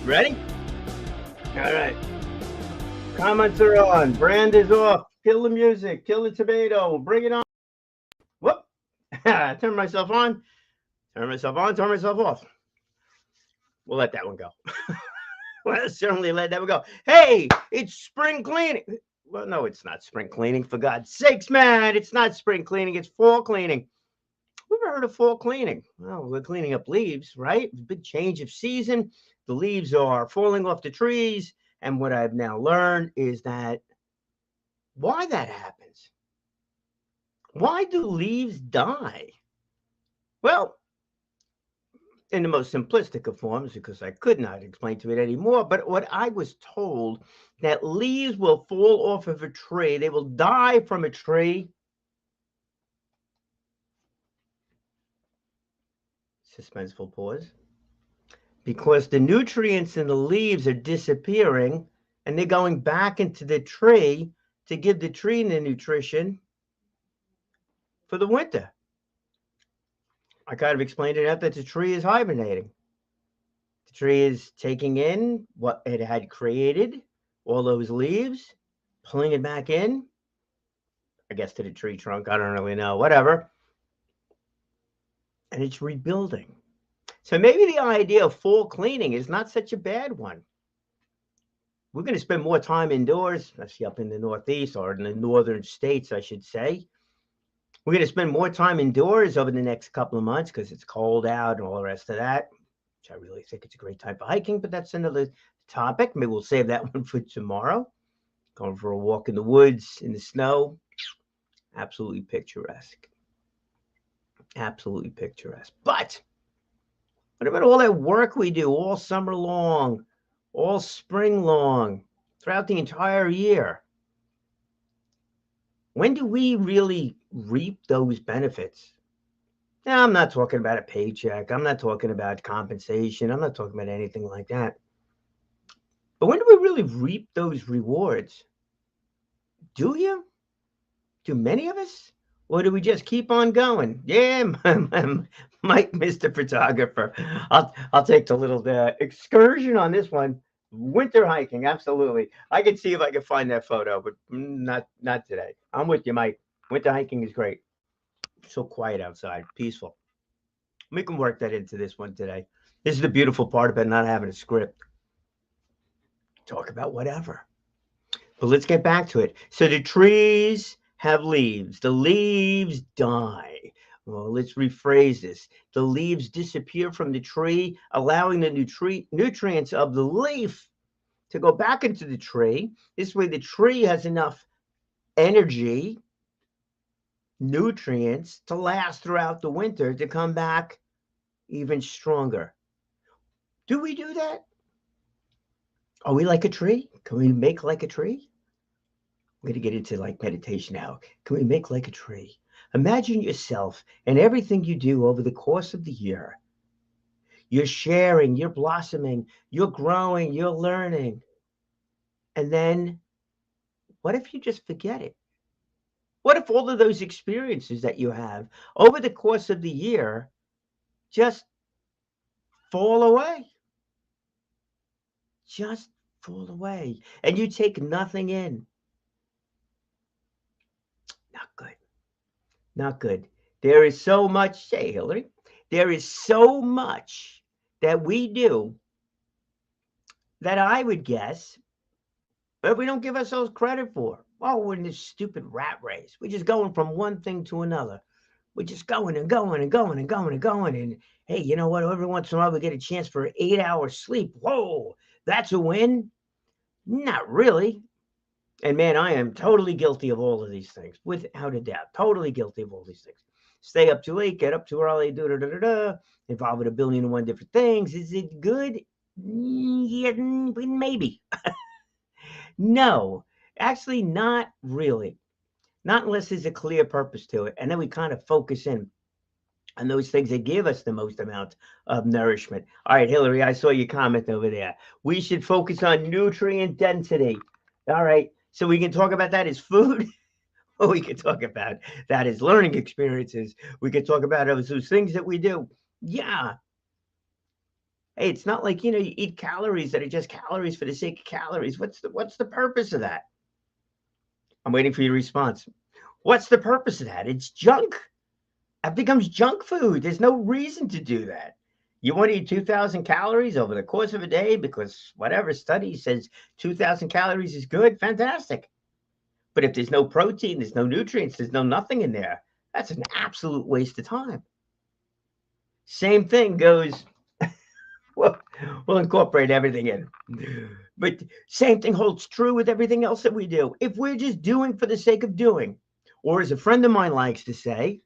Ready? All right. Comments are on. Brand is off. Kill the music. Kill the tomato. Bring it on. Whoop. Turn myself on. Turn myself on. Turn myself off. We'll let that one go. Well, certainly let that one go. Hey, it's spring cleaning. Well, no, it's not spring cleaning. For God's sakes, man. It's not spring cleaning. It's fall cleaning. Who ever heard of fall cleaning? Well, we're cleaning up leaves, right? Big change of season. The leaves are falling off the trees. And what I've now learned is that why that happens. Why do leaves die? Well, in the most simplistic of forms, because I could not explain to it anymore, but what I was told that leaves will fall off of a tree, they will die from a tree. Suspenseful pause. Because the nutrients in the leaves are disappearing and they're going back into the tree to give the tree the nutrition for the winter. I kind of explained it out that the tree is hibernating. The tree is taking in what it had created, all those leaves, pulling it back in, I guess to the tree trunk. I don't really know, whatever. And it's rebuilding. So maybe the idea of fall cleaning is not such a bad one. We're going to spend more time indoors, especially up in the Northeast or in the northern states, I should say. We're going to spend more time indoors over the next couple of months because it's cold out and all the rest of that, which I really think it's a great type of hiking, but that's another topic. Maybe we'll save that one for tomorrow. Going for a walk in the woods, in the snow, absolutely picturesque. Absolutely picturesque. But what about all that work we do all summer long, all spring long, throughout the entire year? When do we really reap those benefits? Now, I'm not talking about a paycheck. I'm not talking about compensation. I'm not talking about anything like that. But when do we really reap those rewards? Do you? Do many of us? Or do we just keep on going? Yeah, Mike, Mr. Photographer. I'll take the little excursion on this one. Winter hiking, absolutely. I can see if I can find that photo, but not today. I'm with you, Mike. Winter hiking is great. So quiet outside, peaceful. We can work that into this one today. This is the beautiful part about not having a script. Talk about whatever. But let's get back to it. So the trees have leaves. The leaves die. Well, let's rephrase this. The leaves disappear from the tree, allowing the nutrients of the leaf to go back into the tree. This way, the tree has enough energy, nutrients to last throughout the winter to come back even stronger. Do we do that? Are we like a tree? Can we make like a tree? We're going to get into like meditation now. Can we make like a tree? Imagine yourself and everything you do over the course of the year. You're sharing, you're blossoming, you're growing, you're learning. And then what if you just forget it? What if all of those experiences that you have over the course of the year just fall away? Just fall away. And you take nothing in. Not good. Not good. There is so much, say, Hillary, there is so much that we do that I would guess that we don't give ourselves credit for. Oh, we're in this stupid rat race. We're just going from one thing to another. We're just going and going and going and going and going. And hey, you know what? Every once in a while we get a chance for 8 hours sleep. Whoa, that's a win? Not really. And man, I am totally guilty of all of these things, without a doubt. Totally guilty of all these things. Stay up too late, get up too early, involved with a billion and one different things. Is it good? Yeah, maybe. No, actually, not really. Not unless there's a clear purpose to it. And then we kind of focus in on those things that give us the most amount of nourishment. All right, Hillary, I saw your comment over there. We should focus on nutrient density. All right, so we can talk about that as food. Or we can talk about that as learning experiences. We can talk about those things that we do. Yeah. Hey, it's not like, you eat calories that are just calories for the sake of calories. What's the purpose of that? I'm waiting for your response. What's the purpose of that? It's junk. It becomes junk food. There's no reason to do that. You want to eat 2,000 calories over the course of a day because whatever study says 2,000 calories is good, fantastic. But if there's no protein, there's no nutrients, there's no nothing in there, that's an absolute waste of time. Same thing goes, well, we'll incorporate everything in. But same thing holds true with everything else that we do. If we're just doing for the sake of doing, or as a friend of mine likes to say,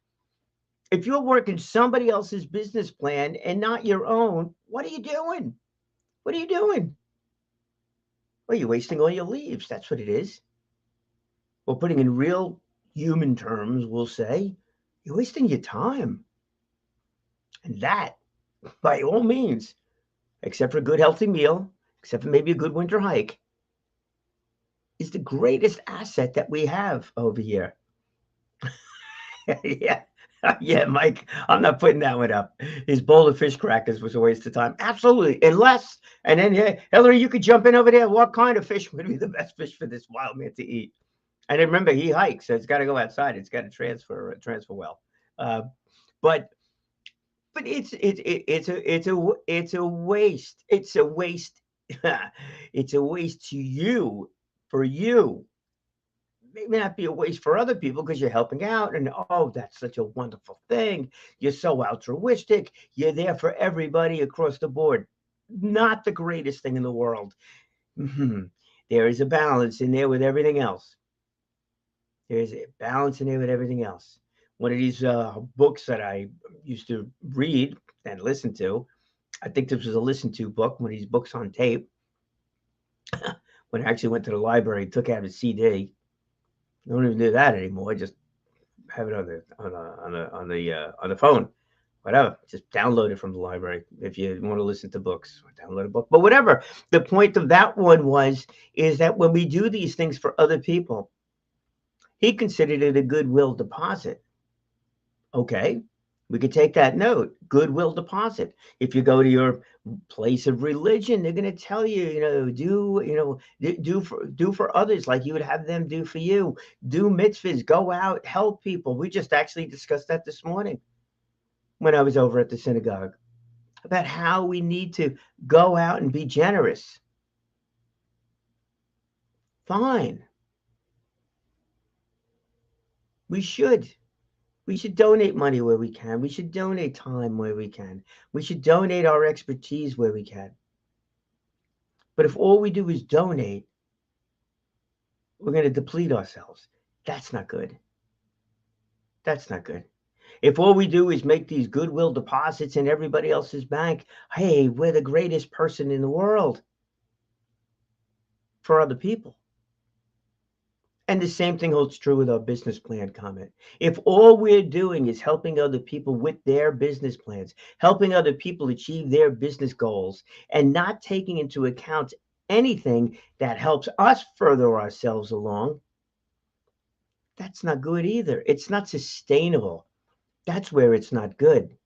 if you're working somebody else's business plan and not your own, what are you doing? What are you doing? Well, you're wasting all your leaves. That's what it is. Well, putting in real human terms, we'll say, you're wasting your time. And that, by all means, except for a good healthy meal, except for maybe a good winter hike, is the greatest asset that we have over here. Yeah. Yeah, Mike, I'm not putting that one up. His bowl of fish crackers was a waste of time. Absolutely. Unless, and then, yeah, Hillary, you could jump in over there. What kind of fish would be the best fish for this wild man to eat? And remember, he hikes, so it's got to go outside. It's got to transfer well. Uh, but it's a waste. It's a waste. It's a waste to you, for you. Maybe not be a waste for other people because you're helping out, and oh, that's such a wonderful thing. You're so altruistic. You're there for everybody across the board. Not the greatest thing in the world. There is a balance in there with everything else. There's a balance in there with everything else. One of these books that I used to read and listen to, I think this was a listen to book, one of these books on tape. When I actually went to the library, took out a CD. I don't even do that anymore. I just have it on the phone, whatever. Just download it from the library if you want to listen to books. Download a book, but whatever. The point of that one is that when we do these things for other people, he considered it a goodwill deposit. Okay, we could take that note. Goodwill deposit. If you go to your place of religion, they're going to tell you, do for others like you would have them do for you. Do mitzvahs. Go out, help people. We just actually discussed that this morning when I was over at the synagogue about how we need to go out and be generous. Fine. We should. We should donate money where we can. We should donate time where we can. We should donate our expertise where we can. But if all we do is donate, we're going to deplete ourselves. That's not good. That's not good. If all we do is make these goodwill deposits in everybody else's bank, hey, we're the greatest person in the world for other people. And the same thing holds true with our business plan comment. If all we're doing is helping other people with their business plans, helping other people achieve their business goals, and not taking into account anything that helps us further ourselves along, that's not good either. It's not sustainable. That's where it's not good.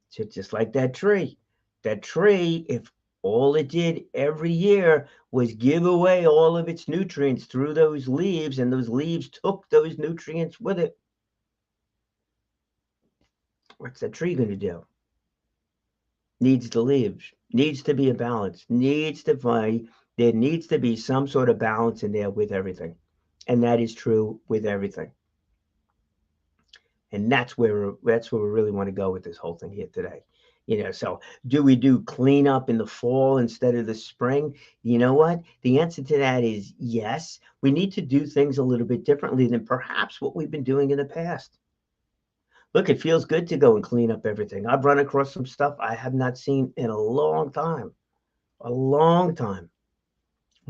So just like that tree. That tree, if all it did every year was give away all of its nutrients through those leaves, and those leaves took those nutrients with it, what's that tree going to do? Needs the leaves, needs to be a balance, there needs to be some sort of balance in there with everything. And that is true with everything. And that's where we really want to go with this whole thing here today. So do we do cleanup in the fall instead of the spring? You know what? The answer to that is yes. We need to do things a little bit differently than perhaps what we've been doing in the past. Look, it feels good to go and clean up everything. I've run across some stuff I have not seen in a long time. A long time.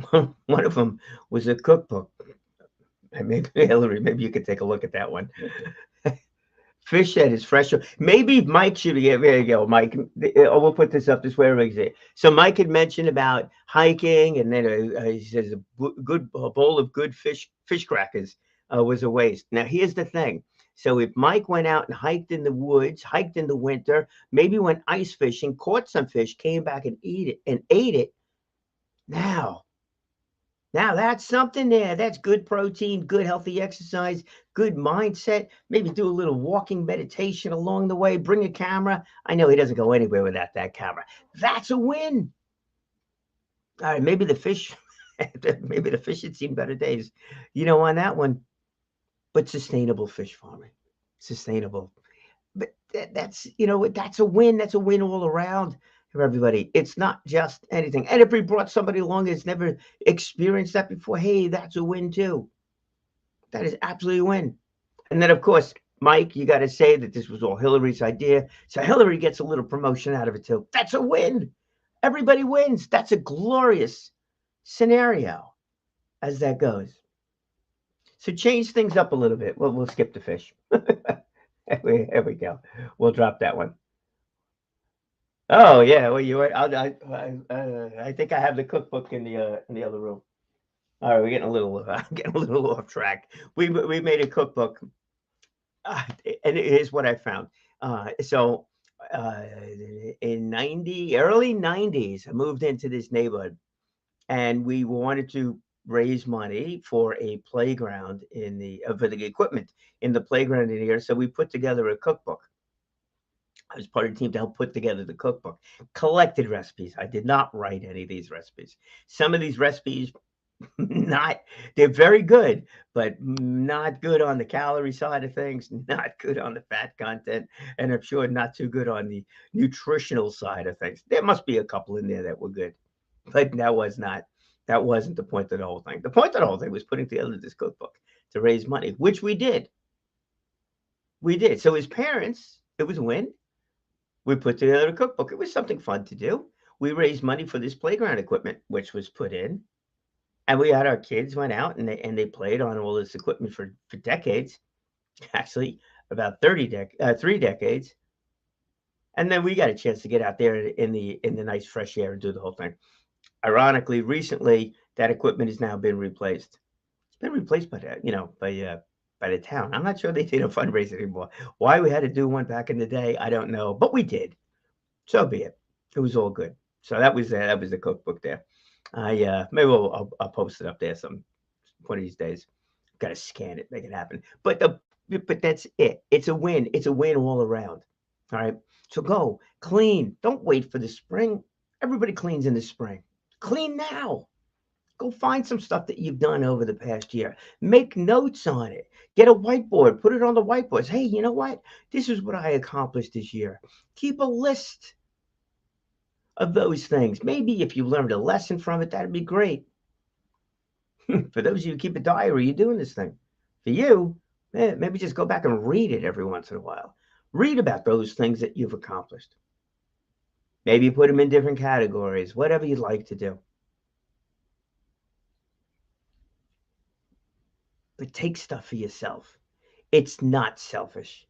One of them was a cookbook. Maybe, Hillary, maybe you could take a look at that one. Fish that is fresh. Maybe Mike should be. There you go, Mike. We'll put this up this way. So Mike had mentioned about hiking, and then he says a bowl of good fish crackers was a waste. Now here's the thing: So if Mike went out and hiked in the woods, hiked in the winter, maybe went ice fishing, caught some fish, came back and ate it. Now that's something there. That's good protein, good healthy exercise, good mindset. Maybe do a little walking meditation along the way. Bring a camera. I know he doesn't go anywhere without that camera. That's a win. All right, maybe the fish, maybe the fish had seen better days, on that one. But sustainable fish farming, sustainable. But that's a win. That's a win all around for everybody. It's not just anything. And if we brought somebody along that's never experienced that before, hey, that's a win too. That is absolutely a win. And then, of course, Mike, you got to say that this was all Hillary's idea. So Hillary gets a little promotion out of it too. That's a win. Everybody wins. That's a glorious scenario as that goes. So change things up a little bit. Well, we'll skip the fish. There we go. We'll drop that one. Oh yeah. Well, I think I have the cookbook in the other room. All right, we're getting a little getting a little off track. We made a cookbook, and here's what I found. So in early 90s, I moved into this neighborhood, and we wanted to raise money for a playground for the equipment in the playground in here. So we put together a cookbook. I was part of the team to help put together the cookbook. Collected recipes. I did not write any of these recipes. Some of these recipes, they're very good, but not good on the calorie side of things, not good on the fat content, and I'm sure not too good on the nutritional side of things. There must be a couple in there that were good, but that wasn't the point of the whole thing. The point of the whole thing was putting together this cookbook to raise money, which we did. We did. So as parents, it was a win. We put together a cookbook. It was something fun to do. We raised money for this playground equipment, which was put in. And we had our kids went out and they played on all this equipment for decades, actually about 3 decades. And then we got a chance to get out there in the nice fresh air and do the whole thing. Ironically, recently that equipment has now been replaced. It's been replaced by the town. I'm not sure they did a fundraiser anymore. Why we had to do one back in the day, I don't know, but we did. So be it. It was all good. So that was the cookbook there. Maybe I'll post it up there some one of these days. Got to scan it, make it happen. But that's it. It's a win. It's a win all around. All right. So go clean. Don't wait for the spring. Everybody cleans in the spring. Clean now. Go find some stuff that you've done over the past year. Make notes on it. Get a whiteboard. Put it on the whiteboard. Hey, you know what? This is what I accomplished this year. Keep a list of those things. Maybe if you learned a lesson from it, that'd be great. For those of you who keep a diary, you're doing this thing. For you, maybe just go back and read it every once in a while. Read about those things that you've accomplished. Maybe put them in different categories, whatever you'd like to do. But take stuff for yourself. It's not selfish.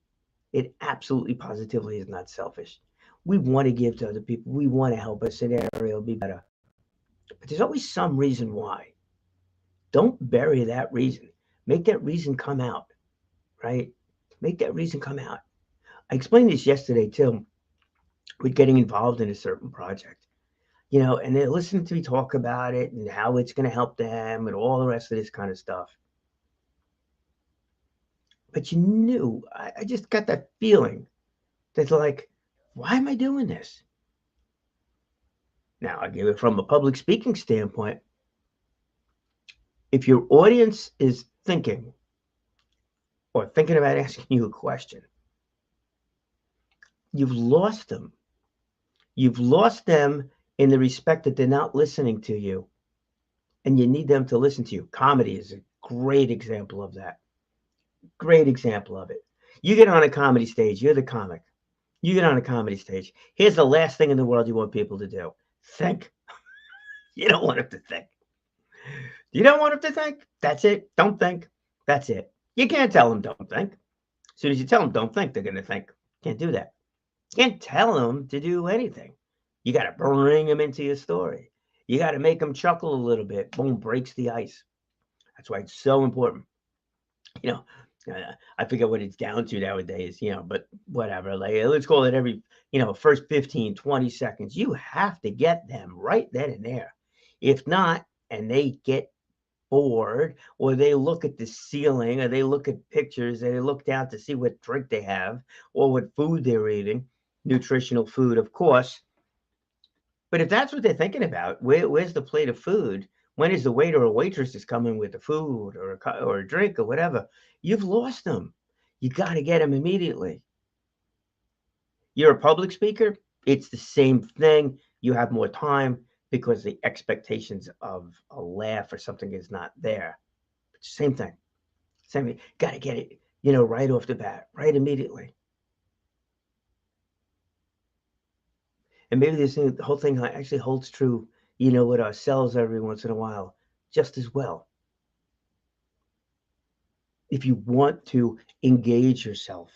It absolutely positively is not selfish. We want to give to other people. We want to help a scenario be better. But there's always some reason why. Don't bury that reason. Make that reason come out, right? Make that reason come out. I explained this yesterday too, with getting involved in a certain project, and they're listening to me talk about it and how it's going to help them and all the rest of this kind of stuff. But I just got that feeling that's like, why am I doing this? Now, I give it from a public speaking standpoint. If your audience is thinking about asking you a question, you've lost them. You've lost them in the respect that they're not listening to you, and you need them to listen to you. Comedy is a great example of that. Great example of it. You get on a comedy stage, you're the comic. You get on a comedy stage. Here's the last thing in the world you want people to do. Think. You don't want them to think. You don't want them to think. That's it. Don't think. That's it. You can't tell them don't think. As soon as you tell them don't think, they're going to think. Can't do that. Can't tell them to do anything. You got to bring them into your story. You got to make them chuckle a little bit. Boom, breaks the ice. That's why it's so important. I forget what it's down to nowadays, but whatever. Like, let's call it every, first 15, 20 seconds. You have to get them right then and there. If not, and they get bored, or they look at the ceiling, or they look at pictures, or they look down to see what drink they have, or what food they're eating, nutritional food, of course. But if that's what they're thinking about, where's the plate of food? When is the waiter or waitress is coming with the food or a drink or whatever? You've lost them. You got to get them immediately. You're a public speaker. It's the same thing. You have more time because the expectations of a laugh or something is not there. Same thing. Same thing. Got to get it, right off the bat, right immediately. And maybe the whole thing actually holds true, with ourselves every once in a while, just as well. If you want to engage yourself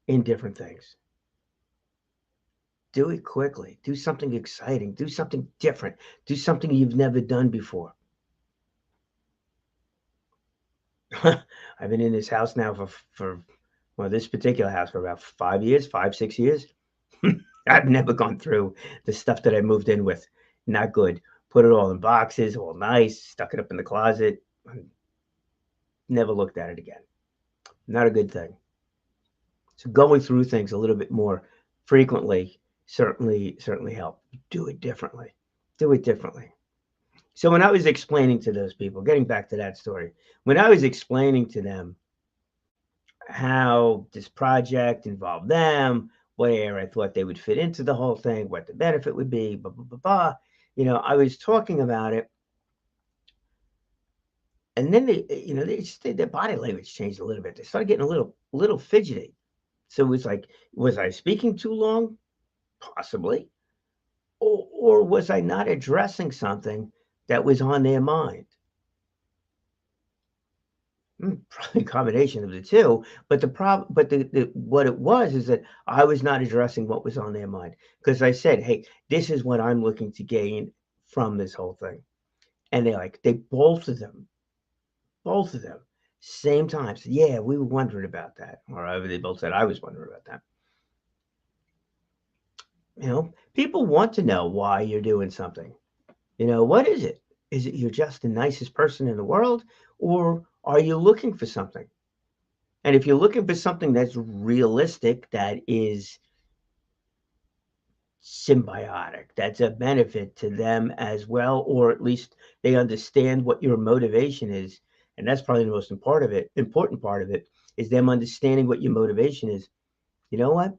in different things, do it quickly. Do something exciting. Do something different. Do something you've never done before. I've been in this house now for this particular house for about 5 years, 5, 6 years. I've never gone through the stuff that I moved in with. Not good. Put it all in boxes, all nice, stuck it up in the closet. Never looked at it again. Not a good thing. So going through things a little bit more frequently certainly help. Do it differently. Do it differently. So when I was explaining to those people, getting back to that story, when I was explaining to them how this project involved them, where I thought they would fit into the whole thing, what the benefit would be, blah, blah, blah, blah. I was talking about it. And then their body language changed a little bit. They started getting a little fidgety. So it was like, was I speaking too long? Possibly. Or was I not addressing something that was on their mind? Probably a combination of the two. But what it was is that I was not addressing what was on their mind, because I said, "Hey, this is what I'm looking to gain from this whole thing," and they both of them, same time said, "Yeah, we were wondering about that," or they both said, "I was wondering about that." People want to know why you're doing something. What is it? Is it you're just the nicest person in the world, or are you looking for something? And if you're looking for something that's realistic, that is symbiotic, that's a benefit to them as well, or at least they understand what your motivation is. And that's probably the most important part of it is them understanding what your motivation is. You know what?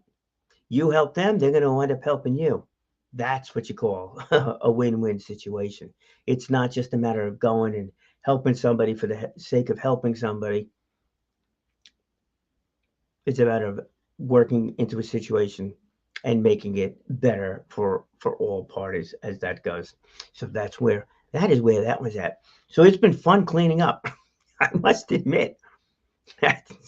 You help them, they're going to wind up helping you. That's what you call a win-win situation. It's not just a matter of going and helping somebody for the sake of helping somebody. It's a matter of working into a situation and making it better for all parties as that goes. So that is where that was at. So it's been fun cleaning up. I must admit.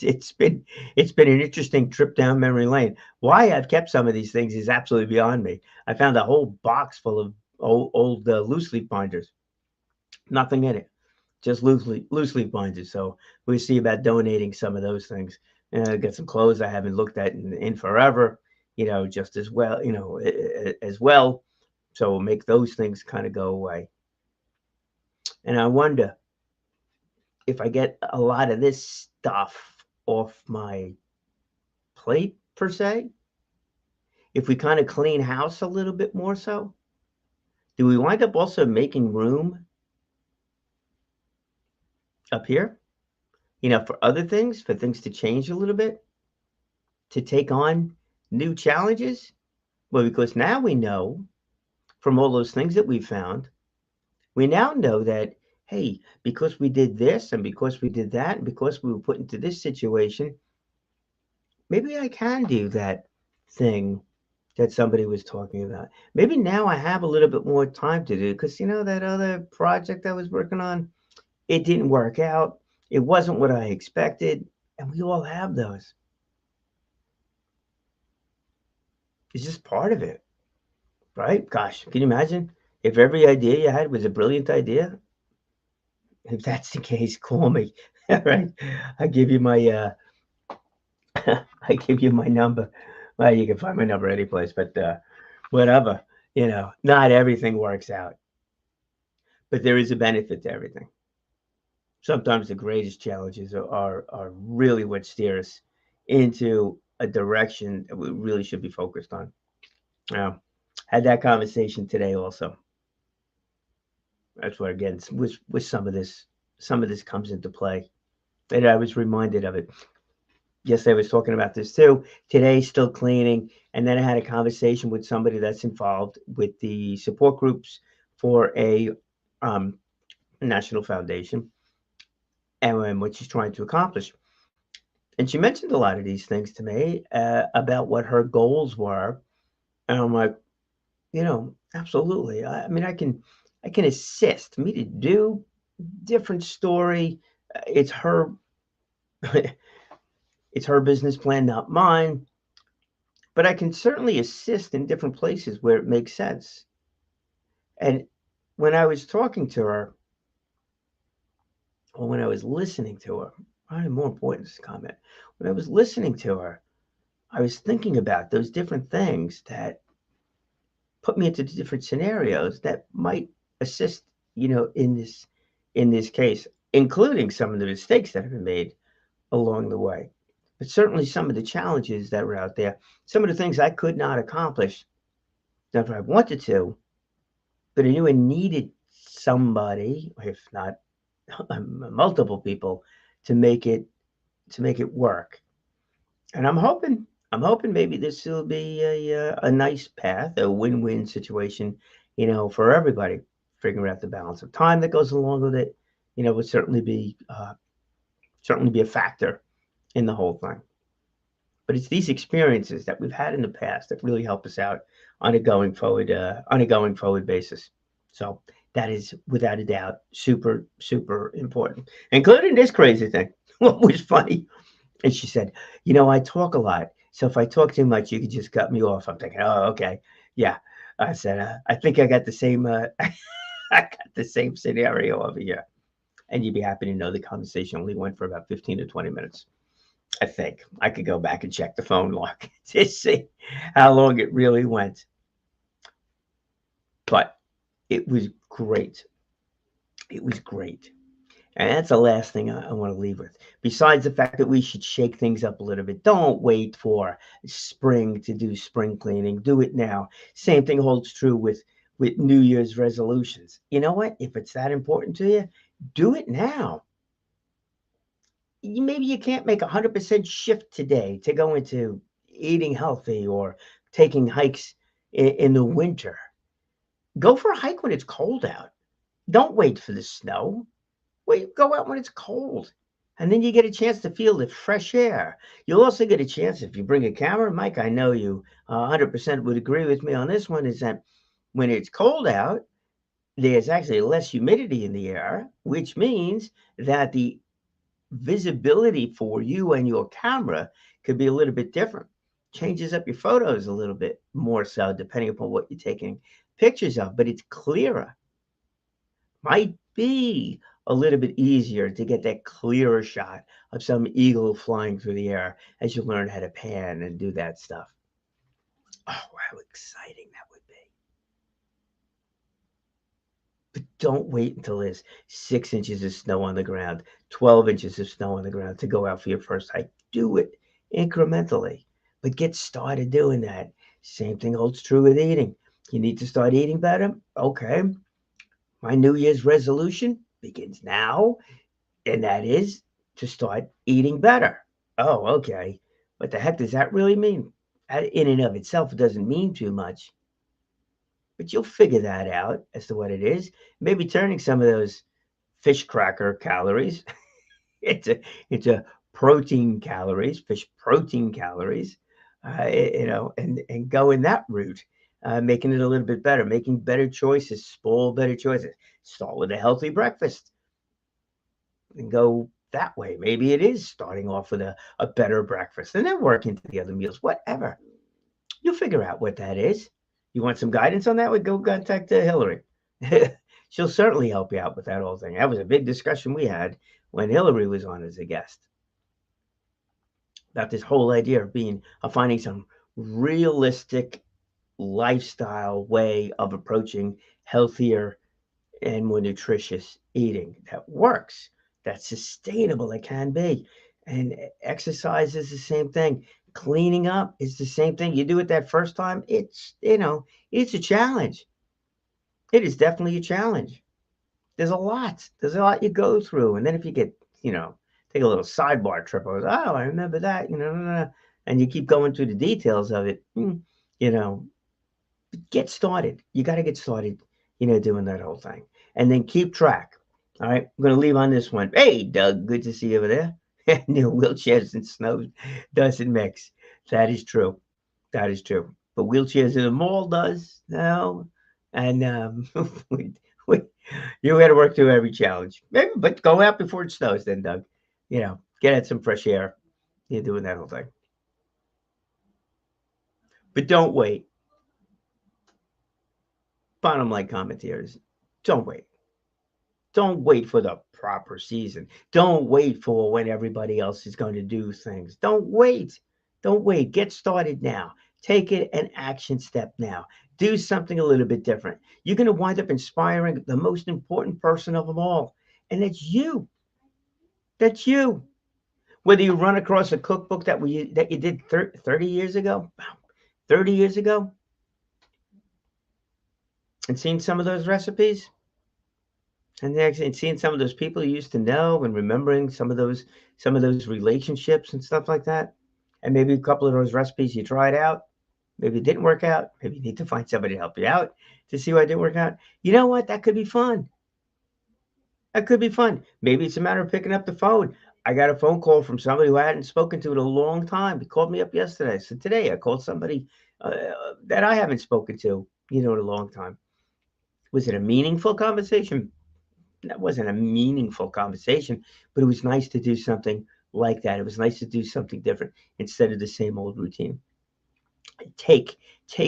It's been an interesting trip down memory lane. Why I've kept some of these things is absolutely beyond me. I found a whole box full of old loose leaf binders. Nothing in it, just loose leaf binders. So we'll see about donating some of those things. Got some clothes I haven't looked at in forever. Just as well. As well. So we'll make those things kind of go away. And I wonder if I get a lot of this stuff off my plate per se, if we kind of clean house a little bit more so, do we wind up also making room up here, for other things, for things to change a little bit, to take on new challenges? Well, because now we know from all those things that we found, we now know that, hey, because we did this and because we did that and because we were put into this situation, maybe I can do that thing that somebody was talking about. Maybe now I have a little bit more time to do, because that other project I was working on, it didn't work out. It wasn't what I expected. And we all have those. It's just part of it, right? Gosh, can you imagine if every idea you had was a brilliant idea? If that's the case, call me. Right. I give you my I give you my number. Well, you can find my number any place, but whatever. Not everything works out, but there is a benefit to everything. Sometimes the greatest challenges are really what steer us into a direction that we really should be focused on. Yeah. Had that conversation today also. That's where again with some of this comes into play. And I was reminded of it. Yesterday I was talking about this too. Today, still cleaning. And then I had a conversation with somebody that's involved with the support groups for a um, national foundation and what she's trying to accomplish. And she mentioned a lot of these things to me about what her goals were. And I'm like, absolutely. I mean, I can assist me to do different story. It's her, it's her business plan, not mine. But I can certainly assist in different places where it makes sense. And when I was talking to her, or when I was listening to her, probably more important is comment. When I was listening to her, I was thinking about those different things that put me into different scenarios that might assist, in this case, including some of the mistakes that have been made along the way. But certainly some of the challenges that were out there, some of the things I could not accomplish that I wanted to, but I knew I needed somebody, if not multiple people, to make it to make it work. And I'm hoping maybe this will be a nice path, a win-win situation, for everybody. Figuring out the balance of time that goes along with it, would certainly be a factor in the whole thing. But it's these experiences that we've had in the past that really help us out on a going forward basis. So that is without a doubt super super important, including this crazy thing. What was funny? And she said, I talk a lot. So if I talk too much, you could just cut me off. I'm thinking, oh, okay. Yeah. I said, I think I got the same, I got the same scenario over here. And you'd be happy to know the conversation only went for about 15 to 20 minutes. I think I could go back and check the phone log to see how long it really went. But it was great. It was great. And that's the last thing I want to leave with. Besides the fact that we should shake things up a little bit, don't wait for spring to do spring cleaning. Do it now. Same thing holds true with New Year's resolutions. You know what? If it's that important to you, do it now. Maybe you can't make 100% shift today to go into eating healthy or taking hikes in the winter. Go for a hike when it's cold out. Don't wait for the snow. Wait, go out when it's cold. And then you get a chance to feel the fresh air. You'll also get a chance if you bring a camera. Mike, I know you 100% would agree with me on this one, is that when it's cold out, there's actually less humidity in the air, which means that the visibility for you and your camera could be a little bit different. Changes up your photos a little bit more so, depending upon what you're taking pictures of, but it's clearer. Might be a little bit easier to get that clearer shot of some eagle flying through the air as you learn how to pan and do that stuff. Oh, how exciting that would be. But don't wait until there's 6 inches of snow on the ground, 12 inches of snow on the ground to go out for your first hike. Do it incrementally, but get started doing that. Same thing holds true with eating. You need to start eating better? Okay. My New Year's resolution begins now, and that is to start eating better. Oh, okay. What the heck does that really mean? In and of itself, it doesn't mean too much, but you'll figure that out as to what it is. Maybe turning some of those fish cracker calories into protein calories, fish protein calories, and go in that route, making it a little bit better, making better choices, small better choices. Start with a healthy breakfast and go that way. Maybe it is starting off with a better breakfast and then work into the other meals, whatever. You'll figure out what that is. You want some guidance on that? Would go contact Hillary. She'll certainly help you out with that whole thing. That was a big discussion we had when Hillary was on as a guest about this whole idea of finding some realistic lifestyle way of approaching healthier and more nutritious eating that works, that's sustainable, it can be. And exercise is the same thing. Cleaning up is the same thing. You do it that first time, it's a challenge. It is definitely a challenge. There's a lot. There's a lot you go through. And then if you get, take a little sidebar trip, I remember that, and you keep going through the details of it, you know, get started. You got to get started, doing that whole thing. And then keep track. All right. I'm going to leave on this one. Hey, Doug, good to see you over there. Wheelchairs and snow doesn't mix. That is true. That is true. But wheelchairs in the mall does. No. And you got to work through every challenge. Maybe, but go out before it snows then, Doug. Get out some fresh air. You're doing that whole thing. But don't wait. Bottom line comment here is don't wait. Don't wait for the proper season. Don't wait for when everybody else is going to do things. Don't wait. Don't wait. Get started now. Take it an action step now. Do something a little bit different. You're going to wind up inspiring the most important person of them all. And it's you. That's you. Whether you run across a cookbook that you did 30 years ago, 30 years ago, and seen some of those recipes, and seeing some of those people you used to know, and remembering some of those relationships and stuff like that, and maybe a couple of those recipes you tried out, maybe it didn't work out, maybe you need to find somebody to help you out to see why it didn't work out. You know what? That could be fun. That could be fun. Maybe it's a matter of picking up the phone. I got a phone call from somebody who I hadn't spoken to in a long time. He called me up yesterday. So today I called somebody that I haven't spoken to, in a long time. Was it a meaningful conversation? That wasn't a meaningful conversation, but it was nice to do something like that. It was nice to do something different instead of the same old routine. Take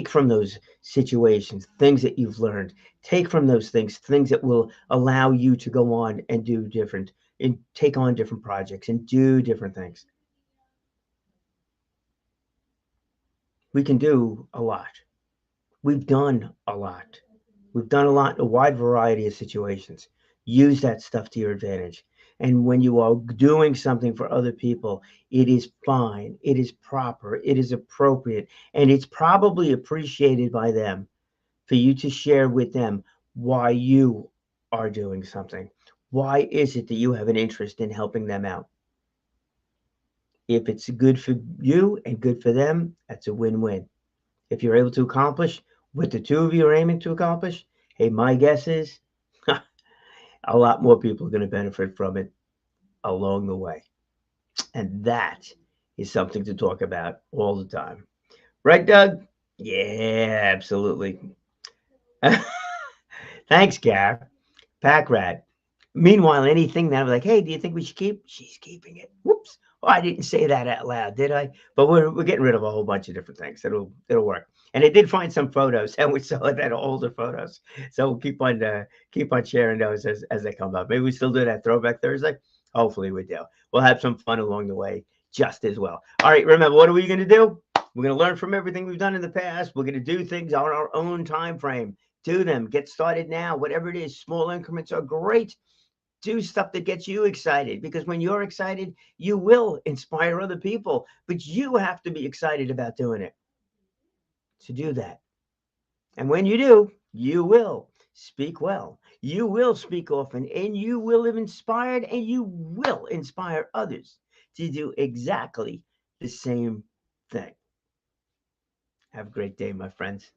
from those situations things that you've learned. Take from those things that will allow you to go on and do different, and take on different projects and do different things. We can do a lot. We've done a lot. We've done a lot in a wide variety of situations. Use that stuff to your advantage. And when you are doing something for other people, it is fine. It is proper. It is appropriate. And it's probably appreciated by them for you to share with them why you are doing something. Why is it that you have an interest in helping them out? If it's good for you and good for them, that's a win-win. If you're able to accomplish what the two of you are aiming to accomplish, hey, my guess is a lot more people are going to benefit from it along the way. And that is something to talk about all the time. Right, Doug? Yeah, absolutely. Thanks, Gar. Pack rat. Meanwhile, anything that I'm like, hey, do you think we should keep? She's keeping it. Whoops. Oh, I didn't say that out loud, did I? But we're getting rid of a whole bunch of different things. It'll work. And I did find some photos, and we saw that older photos. So we'll keep on sharing those as they come up. Maybe we still do that Throwback Thursday. Hopefully we do. We'll have some fun along the way just as well. All right, remember, what are we going to do? We're going to learn from everything we've done in the past. We're going to do things on our own time frame. Do them. Get started now. Whatever it is, small increments are great. Do stuff that gets you excited, because when you're excited, you will inspire other people. But you have to be excited about doing it. To do that. And when you do, you will speak well. You will speak often, and you will have inspired, and you will inspire others to do exactly the same thing. Have a great day, my friends.